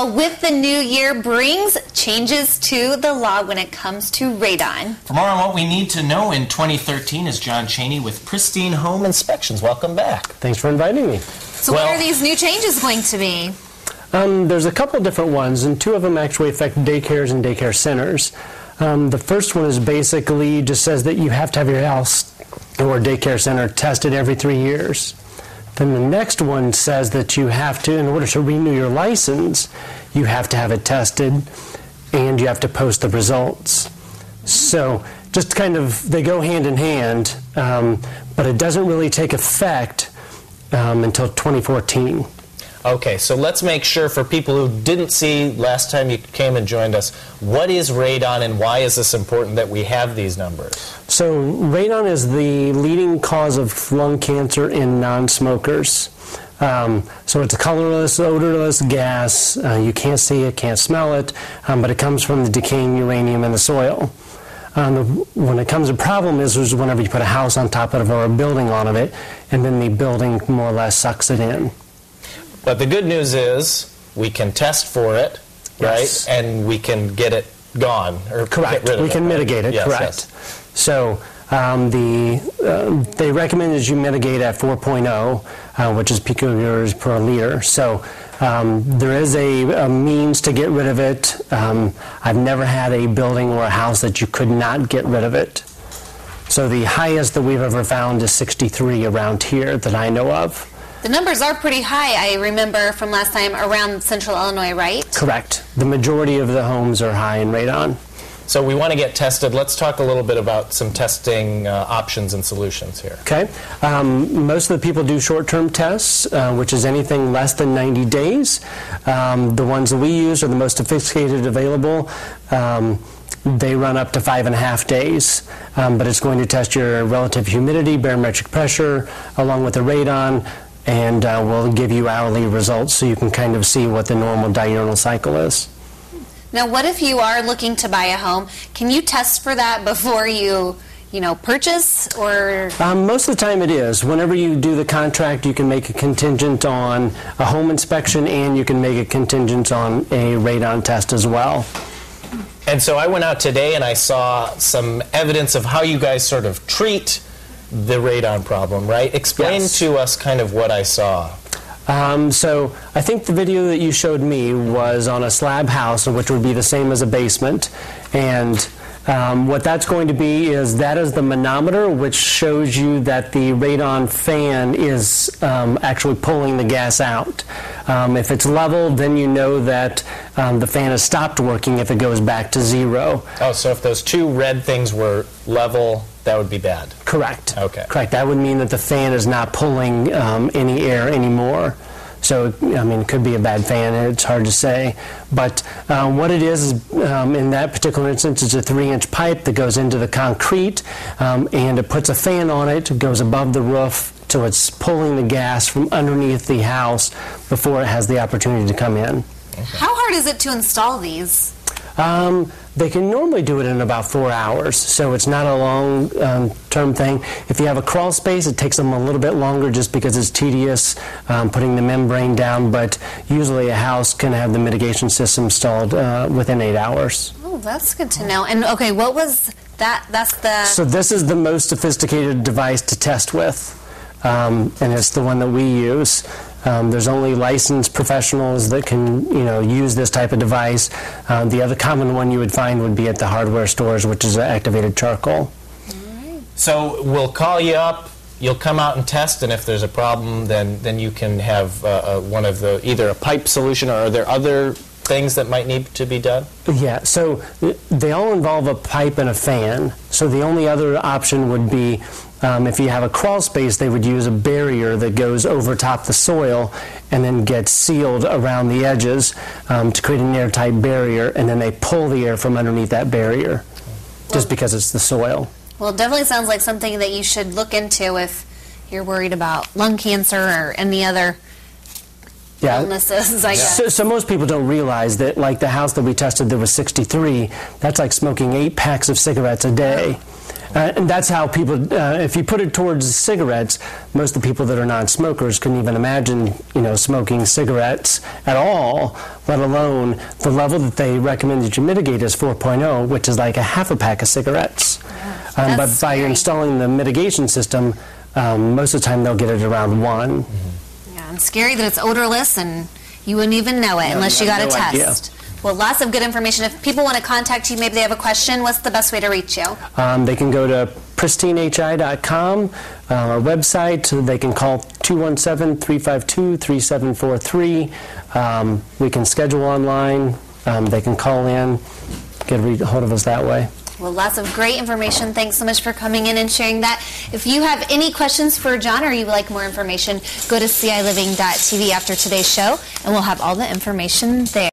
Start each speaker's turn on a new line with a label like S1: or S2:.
S1: With the new year brings changes to the law when it comes to radon.
S2: For more on what we need to know in 2013 is John Chaney with Pristine Home Inspections. Welcome back.
S3: Thanks for inviting me.
S1: So what are these new changes going to be?
S3: There's a couple different ones, and two of them actually affect daycares and daycare centers. The first one is basically just says that you have to have your house or daycare center tested every 3 years. Then the next one says that you have to, in order to renew your license, you have to have it tested and you have to post the results. So just kind of, they go hand in hand, but it doesn't really take effect until 2014.
S2: Okay, so let's make sure for people who didn't see last time you came and joined us, what is radon and why is this important that we have these numbers?
S3: So radon is the leading cause of lung cancer in non-smokers. So it's a colorless, odorless gas. You can't see it, can't smell it, but it comes from the decaying uranium in the soil. When it comes to problem is whenever you put a house on top of it or a building on it, and then the building more or less sucks it in.
S2: But the good news is we can test for it, right?
S3: Yes.
S2: And we can get it gone, or
S3: correct.
S2: Get rid of
S3: we can mitigate it,
S2: yes,
S3: correct.
S2: Yes.
S3: So they recommend that you mitigate at 4.0, which is picograms per liter. So there is a means to get rid of it. I've never had a building or a house that you could not get rid of it. So the highest that we've ever found is 63 around here that I know of.
S1: The numbers are pretty high, I remember from last time, around Central Illinois, right?
S3: Correct. The majority of the homes are high in radon.
S2: So we want to get tested. Let's talk a little bit about some testing options and solutions here.
S3: Okay. Most of the people do short-term tests, which is anything less than 90 days. The ones that we use are the most sophisticated available. They run up to 5.5 days, but it's going to test your relative humidity, barometric pressure, along with the radon, and we'll give you hourly results so you can kind of see what the normal diurnal cycle is.
S1: Now, what if you are looking to buy a home? Can you test for that before you purchase, or?
S3: Most of the time it is. Whenever you do the contract, you can make a contingent on a home inspection, and you can make a contingent on a radon test as well.
S2: And so I went out today and I saw some evidence of how you guys sort of treat the radon problem, right? Explain
S3: Yes.
S2: to us kind of what I saw.
S3: So I think the video that you showed me was on a slab house, which would be the same as a basement. And what that's going to be is that is the manometer, which shows you that the radon fan is actually pulling the gas out. If it's level, then you know that the fan has stopped working if it goes back to 0.
S2: Oh, so if those two red things were level, that would be bad.
S3: Correct.
S2: Okay.
S3: Correct. That would mean that the fan is not pulling any air anymore. So, I mean, it could be a bad fan, it's hard to say. But what it is in that particular instance, is a 3-inch pipe that goes into the concrete, and it puts a fan on it, goes above the roof, so it's pulling the gas from underneath the house before it has the opportunity to come in.
S2: Okay.
S1: How hard is it to install these?
S3: They can normally do it in about 4 hours, so it's not a long-term thing. If you have a crawl space, it takes them a little bit longer just because it's tedious putting the membrane down, but usually a house can have the mitigation system installed within 8 hours.
S1: Oh, that's good to know. And okay, what was that? That's the...
S3: So this is the most sophisticated device to test with, and it's the one that we use. There's only licensed professionals that can, use this type of device. The other common one you would find would be at the hardware stores, which is activated charcoal.
S1: Right.
S2: So we'll call you up, you'll come out and test, and if there's a problem, then you can have one of the, either a pipe solution, or are there other things that might need to be done?
S3: Yeah, so they all involve a pipe and a fan. So the only other option would be if you have a crawl space, they would use a barrier that goes over top the soil and then gets sealed around the edges to create an airtight barrier, and then they pull the air from underneath that barrier just because it's the soil.
S1: Well, it definitely sounds like something that you should look into if you're worried about lung cancer or any other illnesses, I guess.
S3: So most people don't realize that, like the house that we tested that was 63, that's like smoking 8 packs of cigarettes a day. And that's how people, if you put it towards cigarettes, most of the people that are non-smokers couldn't even imagine, smoking cigarettes at all, let alone the level that they recommend that you mitigate is 4.0, which is like a half a pack of cigarettes. But by installing the mitigation system, most of the time they'll get it around 1.
S1: Yeah, and scary that it's odorless and you wouldn't even know it unless you got a test.
S3: Idea.
S1: Well, lots of good information. If people want to contact you, maybe they have a question, what's the best way to reach you?
S3: They can go to pristinehi.com, our website. They can call 217-352-3743. We can schedule online. They can call in, get a hold of us that way.
S1: Well, lots of great information. Thanks so much for coming in and sharing that. If you have any questions for John or you'd like more information, go to CILiving.tv after today's show, and we'll have all the information there.